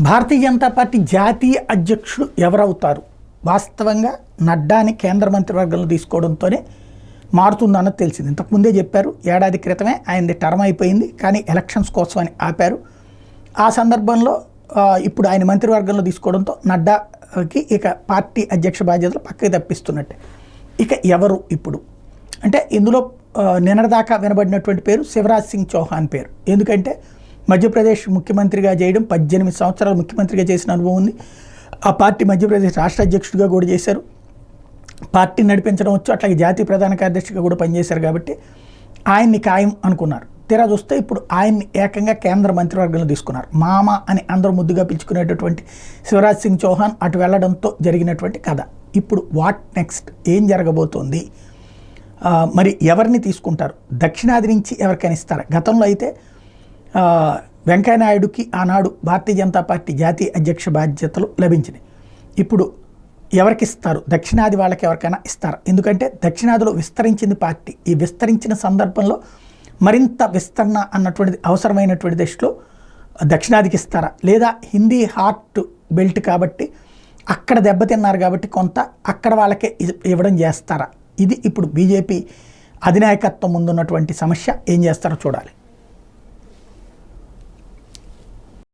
Bharatiya Janata party జాతీయ అధ్యక్షుడు ఎవరవుతారు? వాస్తవంగా నడ్డాని కేంద్ర మంత్రివర్గంలో తీసుకోవడంతోనే మారుతుందన్నది తెలిసింది. ఇంతకుముందే చెప్పారు, ఏడాది క్రితమే ఆయనది టర్మ్ అయిపోయింది, కానీ ఎలక్షన్స్ కోసం అని ఆపారు. ఆ సందర్భంలో ఇప్పుడు ఆయన మంత్రివర్గంలో తీసుకోవడంతో నడ్డాకి ఇక పార్టీ అధ్యక్ష బాధ్యతలు పక్కకి తప్పిస్తున్నట్టే. ఇక ఎవరు ఇప్పుడు అంటే ఇందులో నిన్నటిదాకా వినబడినటువంటి పేరు శివరాజ్ సింగ్ చౌహాన్ పేరు. ఎందుకంటే మధ్యప్రదేశ్ ముఖ్యమంత్రిగా చేయడం, 18 సంవత్సరాలు ముఖ్యమంత్రిగా చేసిన అనుభవం ఉంది. ఆ పార్టీ మధ్యప్రదేశ్ రాష్ట్ర అధ్యక్షుడిగా కూడా చేశారు, పార్టీ నడిపించడం వచ్చు, అట్లాగే జాతీయ ప్రధాన కార్యదర్శిగా కూడా పనిచేశారు. కాబట్టి ఆయన్ని ఖాయం అనుకున్నారు. తీరా చూస్తే ఇప్పుడు ఆయన్ని ఏకంగా కేంద్ర మంత్రివర్గంలో తీసుకున్నారు. మామ అని అందరూ ముద్దుగా పిలుచుకునేటటువంటి శివరాజ్ సింగ్ చౌహాన్ అటు వెళ్లడంతో జరిగినటువంటి కథ. ఇప్పుడు వాట్ నెక్స్ట్, ఏం జరగబోతోంది, మరి ఎవరిని తీసుకుంటారు? దక్షిణాది నుంచి ఎవరికైనా ఇస్తారా? గతంలో అయితే వెంకయ్యనాయుడుకి ఆనాడు భారతీయ జనతా పార్టీ జాతీయ అధ్యక్ష బాధ్యతలు లభించినాయి. ఇప్పుడు ఎవరికి ఇస్తారు? దక్షిణాది వాళ్ళకి ఎవరికైనా ఇస్తారా? ఎందుకంటే దక్షిణాదిలో విస్తరించింది పార్టీ. ఈ విస్తరించిన సందర్భంలో మరింత విస్తరణ అన్నటువంటిది అవసరమైనటువంటి దశలో దక్షిణాదికి ఇస్తారా, లేదా హిందీ హార్ట్ బెల్ట్ కాబట్టి అక్కడ దెబ్బతిన్నారు కాబట్టి కొంత అక్కడ వాళ్ళకే ఇవ్వడం చేస్తారా? ఇది ఇప్పుడు బీజేపీ అధినాయకత్వం ముందున్నటువంటి సమస్య. ఏం చేస్తారో చూడాలి.